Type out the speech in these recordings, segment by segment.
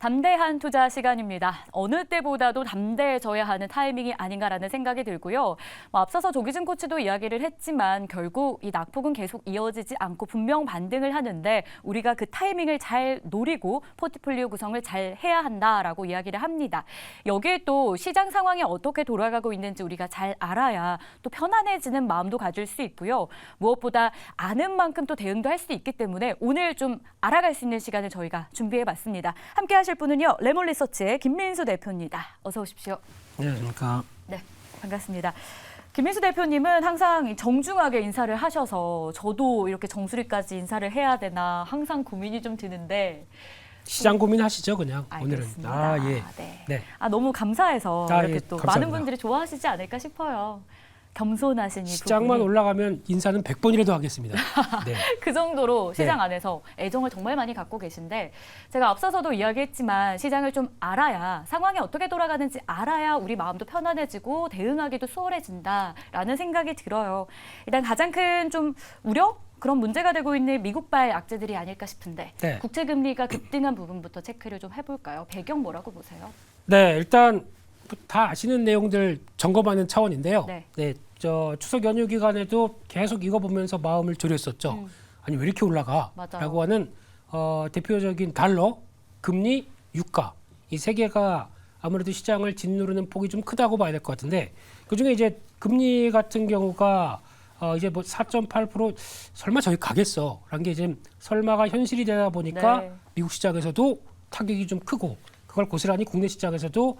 담대한 투자 시간입니다. 어느 때보다도 담대해져야 하는 타이밍이 아닌가라는 생각이 들고요. 앞서서 조기준 코치도 이야기를 했지만 결국 이 낙폭은 계속 이어지지 않고 분명 반등을 하는데 우리가 그 타이밍을 잘 노리고 포트폴리오 구성을 잘 해야 한다라고 이야기를 합니다. 여기에 또 시장 상황이 어떻게 돌아가고 있는지 우리가 잘 알아야 또 편안해지는 마음도 가질 수 있고요. 무엇보다 아는 만큼 또 대응도 할 수 있기 때문에 오늘 좀 알아갈 수 있는 시간을 저희가 준비해봤습니다. 함께 하실 분은요. 레몬리서치의 김민수 대표입니다. 어서 오십시오. 네, 안녕하십니까. 네, 반갑습니다. 김민수 대표님은 항상 정중하게 인사를 하셔서 저도 이렇게 정수리까지 인사를 해야 되나 항상 고민이 좀 드는데 시장 고민하시죠, 그냥. 알겠습니다. 오늘은. 예. 네. 네. 너무 감사해서 이렇게 예, 또 감사합니다. 많은 분들이 좋아하시지 않을까 싶어요. 겸손하신 이 시장만 부분이. 올라가면 인사는 100번이라도 하겠습니다. 네. 그 정도로 시장 네. 안에서 애정을 정말 많이 갖고 계신데 제가 앞서서도 이야기했지만 시장을 좀 알아야 상황이 어떻게 돌아가는지 알아야 우리 마음도 편안해지고 대응하기도 수월해진다라는 생각이 들어요. 일단 가장 큰 좀 우려? 그런 문제가 되고 있는 미국발 악재들이 아닐까 싶은데 네. 국채금리가 급등한 부분부터 체크를 좀 해볼까요? 배경 뭐라고 보세요? 네, 일단 다 아시는 내용들 점검하는 차원인데요. 네. 저 추석 연휴 기간에도 계속 이거 보면서 마음을 졸였었죠. 아니 왜 이렇게 올라가? 맞아요. 라고 하는 대표적인 달러, 금리, 유가 이 세 개가 아무래도 시장을 짓누르는 폭이 좀 크다고 봐야 될 것 같은데 그중에 이제 금리 같은 경우가 이제 뭐 4.8% 설마 저기 가겠어? 라는 게 이제 설마가 현실이 되다 보니까 네. 미국 시장에서도 타격이 좀 크고 그걸 고스란히 국내 시장에서도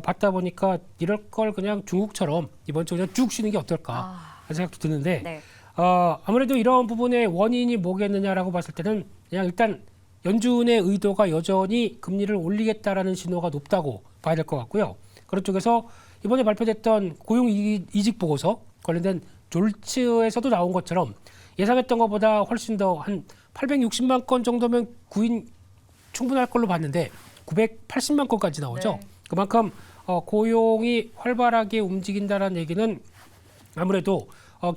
받다 보니까 이럴 걸 그냥 중국처럼 이번 주 그냥 쭉 쉬는 게 어떨까 하는 생각도 드는데 네. 아무래도 이런 부분의 원인이 뭐겠느냐라고 봤을 때는 그냥 일단 연준의 의도가 여전히 금리를 올리겠다라는 신호가 높다고 봐야 될 것 같고요. 그런 쪽에서 이번에 발표됐던 고용 이직 보고서 관련된 졸츠에서도 나온 것처럼 예상했던 것보다 훨씬 더 한 860만 건 정도면 구인 충분할 걸로 봤는데 980만 건까지 나오죠. 네. 그만큼 고용이 활발하게 움직인다는 얘기는 아무래도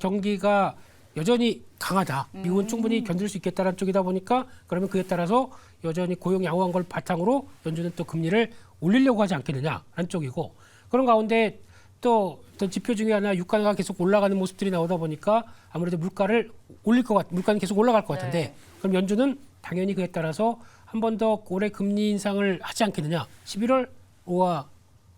경기가 여전히 강하다. 미국은 충분히 견딜 수 있겠다는 쪽이다 보니까 그러면 그에 따라서 여전히 고용이 양호한 걸 바탕으로 연준은 또 금리를 올리려고 하지 않겠느냐라는 쪽이고 그런 가운데 또 어떤 지표 중에 하나 유가가 계속 올라가는 모습들이 나오다 보니까 아무래도 물가는 계속 올라갈 것 같은데 네. 그럼 연준은 당연히 그에 따라서 한 번 더 올해 금리 인상을 하지 않겠느냐. 11월 5와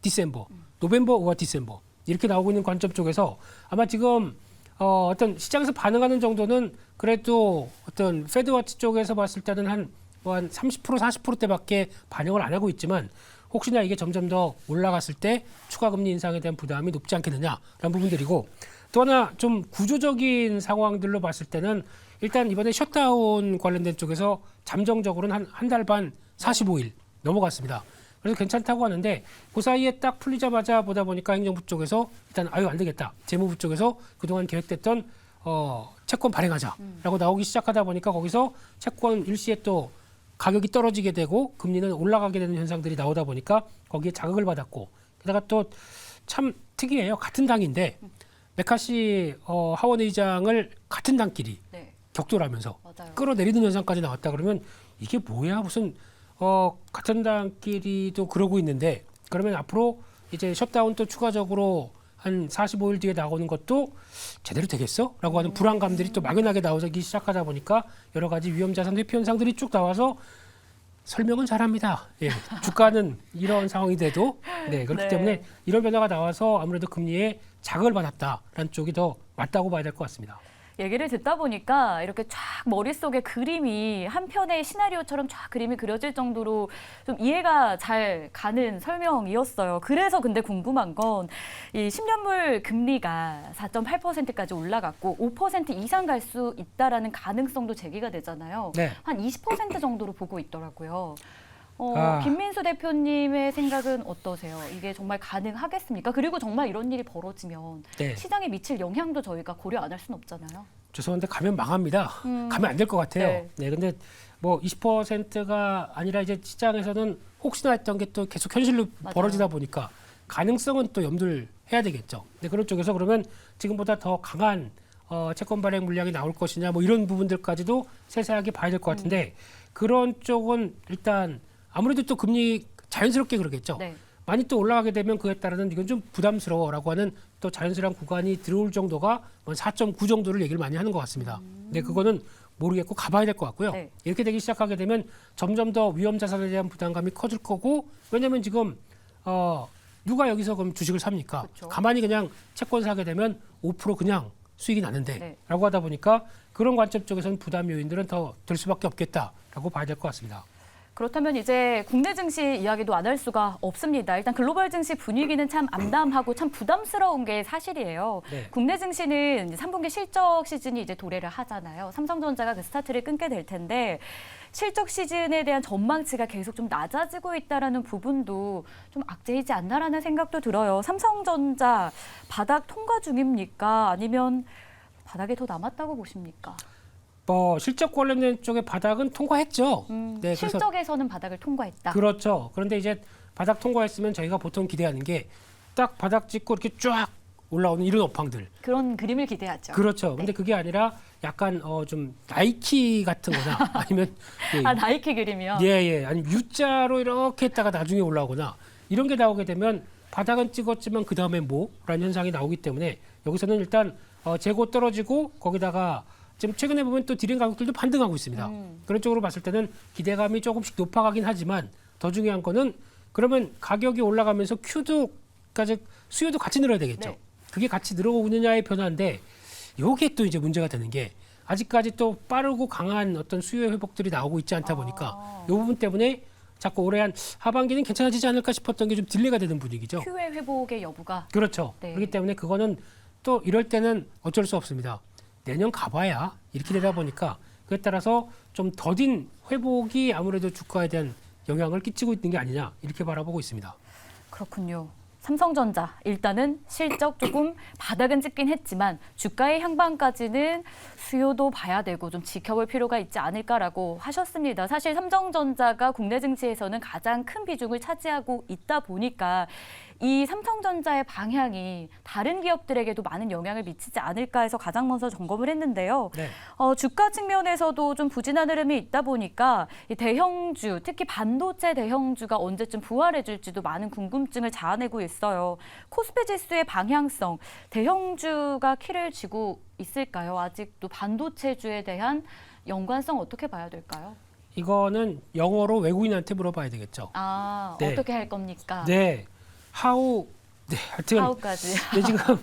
디셈버, 노벰버 5와 디셈버 이렇게 나오고 있는 관점 쪽에서 아마 지금 어떤 시장에서 반응하는 정도는 그래도 어떤 페드워치 쪽에서 봤을 때는 한 30% 40%대밖에 반영을 안 하고 있지만 혹시나 이게 점점 더 올라갔을 때 추가 금리 인상에 대한 부담이 높지 않겠느냐라는 부분들이고 또 하나 좀 구조적인 상황들로 봤을 때는 일단 이번에 셧다운 관련된 쪽에서 잠정적으로는 한 달 반 45일 넘어갔습니다. 그래서 괜찮다고 하는데 그 사이에 딱 풀리자마자 보다 보니까 행정부 쪽에서 일단 안 되겠다. 재무부 쪽에서 그동안 계획됐던 채권 발행하자라고 나오기 시작하다 보니까 거기서 채권 일시에 또 가격이 떨어지게 되고 금리는 올라가게 되는 현상들이 나오다 보니까 거기에 자극을 받았고 게다가 또 참 특이해요. 같은 당인데 메카시 하원 의장을 같은 당끼리 네. 격돌하면서 맞아요. 끌어내리는 현상까지 나왔다 그러면 이게 뭐야 무슨 같은 당끼리도 그러고 있는데 그러면 앞으로 이제 셧다운 또 추가적으로 한 45일 뒤에 나오는 것도 제대로 되겠어? 라고 하는 불안감들이 또 막연하게 나오기 시작하다 보니까 여러 가지 위험자산 회피 현상들이 쭉 나와서 설명은 잘합니다. 예, 주가는 이런 상황이 돼도 그렇기 네. 때문에 이런 변화가 나와서 아무래도 금리에 자극을 받았다라는 쪽이 더 맞다고 봐야 될 것 같습니다. 얘기를 듣다 보니까 이렇게 쫙 머릿속에 그림이 한 편의 시나리오처럼 쫙 그림이 그려질 정도로 좀 이해가 잘 가는 설명이었어요. 그래서 근데 궁금한 건 이 10년물 금리가 4.8%까지 올라갔고 5% 이상 갈 수 있다라는 가능성도 제기가 되잖아요. 네. 한 20% 정도로 보고 있더라고요. 김민수 대표님의 생각은 어떠세요? 이게 정말 가능하겠습니까? 그리고 정말 이런 일이 벌어지면 네. 시장에 미칠 영향도 저희가 고려 안 할 수는 없잖아요. 죄송한데 가면 망합니다. 가면 안 될 것 같아요. 네. 근데 뭐 20%가 아니라 이제 시장에서는 혹시나 했던 게 또 계속 현실로 맞아요. 벌어지다 보니까 가능성은 또 염두를 해야 되겠죠. 근데 그런 쪽에서 그러면 지금보다 더 강한 채권 발행 물량이 나올 것이냐 뭐 이런 부분들까지도 세세하게 봐야 될 것 같은데 그런 쪽은 일단 아무래도 또 금리 자연스럽게 그러겠죠. 네. 많이 또 올라가게 되면 그에 따라서는 이건 좀 부담스러워라고 하는 또 자연스러운 구간이 들어올 정도가 4.9 정도를 얘기를 많이 하는 것 같습니다. 근데 그거는 모르겠고 가봐야 될 것 같고요. 네. 이렇게 되기 시작하게 되면 점점 더 위험 자산에 대한 부담감이 커질 거고 왜냐하면 지금 누가 여기서 그럼 주식을 삽니까? 그렇죠. 가만히 그냥 채권 사게 되면 5% 그냥 수익이 나는데 네. 라고 하다 보니까 그런 관점 쪽에서는 부담 요인들은 더 될 수밖에 없겠다라고 봐야 될 것 같습니다. 그렇다면 이제 국내 증시 이야기도 안 할 수가 없습니다. 일단 글로벌 증시 분위기는 참 암담하고 참 부담스러운 게 사실이에요. 네. 국내 증시는 이제 3분기 실적 시즌이 이제 도래를 하잖아요. 삼성전자가 그 스타트를 끊게 될 텐데 실적 시즌에 대한 전망치가 계속 좀 낮아지고 있다라는 부분도 좀 악재이지 않나라는 생각도 들어요. 삼성전자 바닥 통과 중입니까? 아니면 바닥에 더 남았다고 보십니까? 실적 관련된 쪽의 바닥은 통과했죠. 네, 그래서 실적에서는 바닥을 통과했다. 그렇죠. 그런데 이제 바닥 통과했으면 저희가 보통 기대하는 게 딱 바닥 찍고 이렇게 쫙 올라오는 이런 업황들. 그런 그림을 기대하죠. 그렇죠. 근데 그게 아니라 약간 좀 나이키 같은 거나 아니면 나이키 그림이요? 예. 아니면 U자로 이렇게 했다가 나중에 올라오거나 이런 게 나오게 되면 바닥은 찍었지만 그다음에 뭐라는 현상이 나오기 때문에 여기서는 일단 재고 떨어지고 거기다가 지금 최근에 보면 또 디램 가격들도 반등하고 있습니다. 그런 쪽으로 봤을 때는 기대감이 조금씩 높아가긴 하지만 더 중요한 거는 그러면 가격이 올라가면서 Q도까지 수요도 같이 늘어야 되겠죠. 네. 그게 같이 늘어오느냐의 변화인데 요게 또 이제 문제가 되는 게 아직까지 또 빠르고 강한 어떤 수요 회복들이 나오고 있지 않다 보니까 이 부분 때문에 자꾸 올해 한 하반기는 괜찮아지지 않을까 싶었던 게 좀 딜레이가 되는 분위기죠. 큐의 회복의 여부가 그렇죠. 네. 그렇기 때문에 그거는 또 이럴 때는 어쩔 수 없습니다. 내년 가봐야 이렇게 되다 보니까 그에 따라서 좀 더딘 회복이 아무래도 주가에 대한 영향을 끼치고 있는 게 아니냐 이렇게 바라보고 있습니다. 그렇군요. 삼성전자 일단은 실적 조금 바닥은 찍긴 했지만 주가의 향방까지는 수요도 봐야 되고 좀 지켜볼 필요가 있지 않을까라고 하셨습니다. 사실 삼성전자가 국내 증시에서는 가장 큰 비중을 차지하고 있다 보니까 이 삼성전자의 방향이 다른 기업들에게도 많은 영향을 미치지 않을까 해서 가장 먼저 점검을 했는데요. 네. 주가 측면에서도 좀 부진한 흐름이 있다 보니까 이 대형주, 특히 반도체 대형주가 언제쯤 부활해줄지도 많은 궁금증을 자아내고 있어요. 코스피 지수의 방향성, 대형주가 키를 쥐고 있을까요? 아직도 반도체주에 대한 연관성 어떻게 봐야 될까요? 이거는 영어로 외국인한테 물어봐야 되겠죠. 네. 어떻게 할 겁니까? 네. 하여튼 하우까지. 네, 지금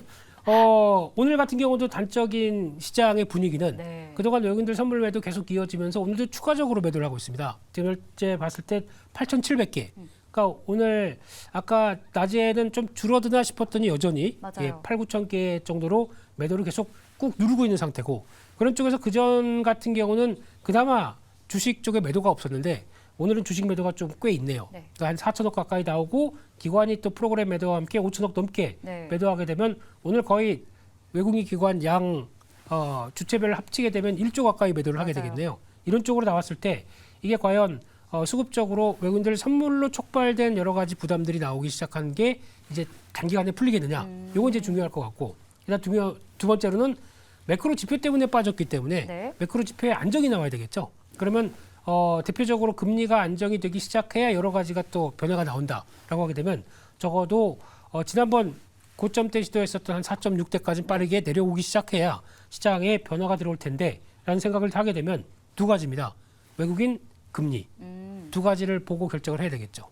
오늘 같은 경우도 단적인 시장의 분위기는 네. 그동안 외국인들 선물 매도 계속 이어지면서 오늘도 추가적으로 매도를 하고 있습니다. 지금 현재 봤을 때 8,700개. 그러니까 오늘 아까 낮에는 좀 줄어드나 싶었더니 여전히 맞아요. 8, 9천 개 정도로 매도를 계속 꾹 누르고 있는 상태고 그런 쪽에서 그전 같은 경우는 그나마 주식 쪽에 매도가 없었는데 오늘은 주식 매도가 좀 꽤 있네요. 네. 그러니까 한 4천억 가까이 나오고 기관이 또 프로그램 매도와 함께 5천억 넘게 네. 매도하게 되면 오늘 거의 외국인 기관 양 주체별을 합치게 되면 1조 가까이 매도를 하게 맞아요. 되겠네요. 이런 쪽으로 나왔을 때 이게 과연 수급적으로 외국인들 선물로 촉발된 여러 가지 부담들이 나오기 시작한 게 이제 단기간에 풀리겠느냐. 요건 이제 중요할 것 같고 일단 두 번째로는 매크로 지표 때문에 빠졌기 때문에 네. 매크로 지표에 안정이 나와야 되겠죠. 그러면 대표적으로 금리가 안정이 되기 시작해야 여러 가지가 또 변화가 나온다라고 하게 되면 적어도 지난번 고점 때 시도했었던 한 4.6대까지 빠르게 내려오기 시작해야 시장에 변화가 들어올 텐데라는 생각을 하게 되면 두 가지입니다. 외국인 금리 두 가지를 보고 결정을 해야 되겠죠.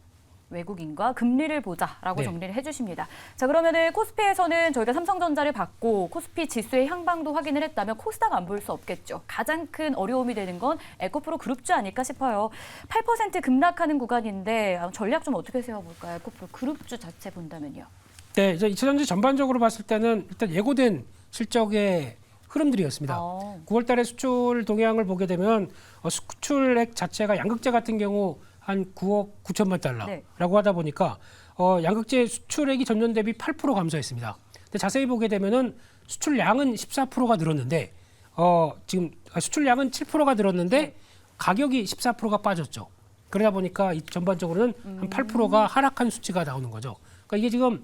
외국인과 금리를 보자라고 네. 정리를 해주십니다. 자, 그러면은 코스피에서는 저희가 삼성전자를 받고 코스피 지수의 향방도 확인을 했다면 코스닥 안 볼 수 없겠죠. 가장 큰 어려움이 되는 건 에코프로 그룹주 아닐까 싶어요. 8% 급락하는 구간인데 전략 좀 어떻게 세워볼까요? 에코프로 그룹주 자체 본다면요. 네, 이제 2000년대 전반적으로 봤을 때는 일단 예고된 실적의 흐름들이었습니다. 9월 달에 수출 동향을 보게 되면 수출액 자체가 양극재 같은 경우 한 9억 9천만 달러라고 네. 하다 보니까 양극재 수출액이 전년 대비 8% 감소했습니다. 근데 자세히 보게 되면은 수출량은 14%가 늘었는데 지금 수출량은 7%가 늘었는데 네. 가격이 14%가 빠졌죠. 그러다 보니까 이 전반적으로는 한 8%가 하락한 수치가 나오는 거죠. 그러니까 이게 지금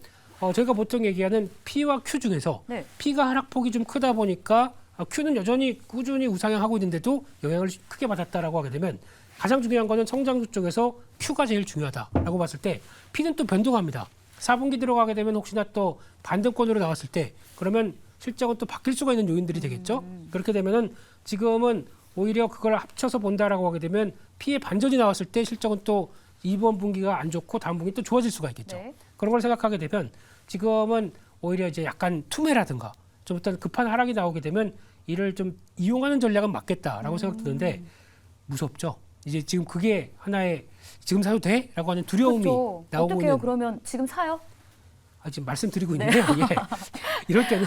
저희가 보통 얘기하는 P와 Q 중에서 네. P가 하락폭이 좀 크다 보니까 Q는 여전히 꾸준히 우상향하고 있는데도 영향을 크게 받았다라고 하게 되면 가장 중요한 거는 성장주 쪽에서 Q가 제일 중요하다라고 봤을 때 P는 또 변동합니다. 4분기 들어가게 되면 혹시나 또 반등권으로 나왔을 때 그러면 실적은 또 바뀔 수가 있는 요인들이 되겠죠. 그렇게 되면은 지금은 오히려 그걸 합쳐서 본다라고 하게 되면 P의 반전이 나왔을 때 실적은 또 이번 분기가 안 좋고 다음 분기 또 좋아질 수가 있겠죠. 네. 그런 걸 생각하게 되면 지금은 오히려 이제 약간 투매라든가 좀 일단 급한 하락이 나오게 되면 이를 좀 이용하는 전략은 맞겠다라고 생각드는데 무섭죠. 이제 지금 그게 하나의 지금 사도 돼? 라고 하는 두려움이 그렇죠. 나오고 어떻게요? 있는 그러면 지금 사요? 지금 말씀드리고 있는데요. 예. 이럴 때는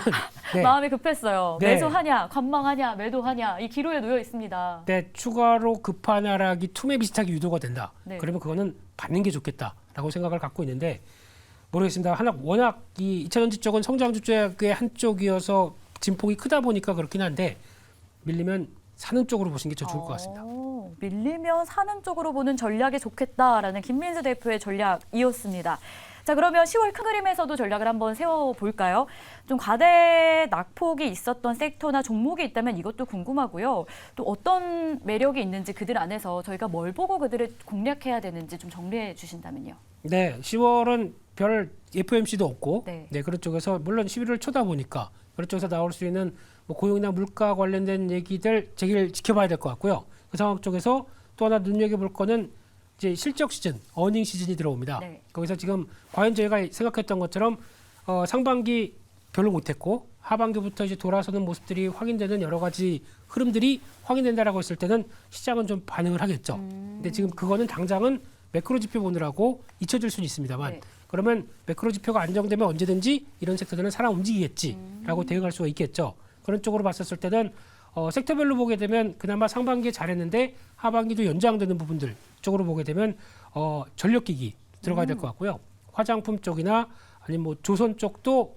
네. 마음이 급했어요. 네. 매수하냐, 관망하냐, 매도하냐 이 기로에 놓여 있습니다. 네, 추가로 급한 하락이 투매 비슷하게 유도가 된다. 네. 그러면 그거는 받는 게 좋겠다라고 생각을 갖고 있는데 모르겠습니다. 워낙 이 2차전지 쪽은 성장주 쪽의 한쪽이어서 진폭이 크다 보니까 그렇긴 한데 밀리면 사는 쪽으로 보시는 게 더 좋을 것 같습니다. 밀리면 사는 쪽으로 보는 전략이 좋겠다라는 김민수 대표의 전략이었습니다. 자, 그러면 10월 큰 그림에서도 전략을 한번 세워볼까요? 좀 과대 낙폭이 있었던 섹터나 종목이 있다면 이것도 궁금하고요. 또 어떤 매력이 있는지 그들 안에서 저희가 뭘 보고 그들을 공략해야 되는지 좀 정리해 주신다면요. 네, 10월은 별 FOMC도 없고 네. 그런 쪽에서 물론 11월 초다 보니까 그런 쪽에서 나올 수 있는 뭐 고용이나 물가 관련된 얘기들 제기를 지켜봐야 될 것 같고요. 그 상황 쪽에서 또 하나 눈여겨볼 거는 이제 실적 시즌, 어닝 시즌이 들어옵니다. 네. 거기서 지금 과연 저희가 생각했던 것처럼 상반기 별로 못했고 하반기부터 이제 돌아서는 모습들이 확인되는 여러 가지 흐름들이 확인된다라고 했을 때는 시장은 좀 반응을 하겠죠. 근데 지금 그거는 당장은 매크로 지표 보느라고 잊혀질 수는 있습니다만 네. 그러면 매크로 지표가 안정되면 언제든지 이런 섹터들은 살아 움직이겠지라고 대응할 수가 있겠죠. 그런 쪽으로 봤었을 때는 섹터별로 보게 되면 그나마 상반기에 잘했는데 하반기도 연장되는 부분들 쪽으로 보게 되면 전력기기 들어가야 될 것 같고요. 화장품 쪽이나 아니면 뭐 조선 쪽도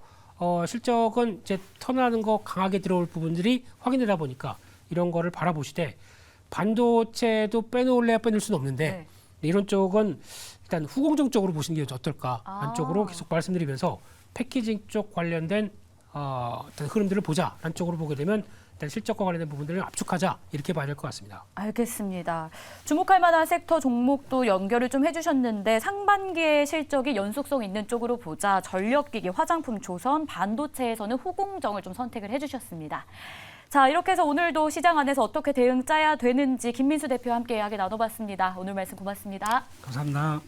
실적은 이제 턴하는 거 강하게 들어올 부분들이 확인되다 보니까 이런 거를 바라보시되 반도체도 빼놓을래야 빼놓을 수는 없는데 네. 이런 쪽은 일단 후공정 쪽으로 보시는 게 어떨까 안쪽으로 아. 계속 말씀드리면서 패키징 쪽 관련된 어떤 흐름들을 보자라는 쪽으로 보게 되면 일단 실적과 관련된 부분들을 압축하자 이렇게 봐야 될 것 같습니다. 알겠습니다. 주목할 만한 섹터 종목도 연결을 좀 해주셨는데 상반기의 실적이 연속성 있는 쪽으로 보자 전력기기, 화장품, 조선, 반도체에서는 후공정을 좀 선택을 해주셨습니다. 자, 이렇게 해서 오늘도 시장 안에서 어떻게 대응 짜야 되는지 김민수 대표와 함께 이야기 나눠봤습니다. 오늘 말씀 고맙습니다. 감사합니다.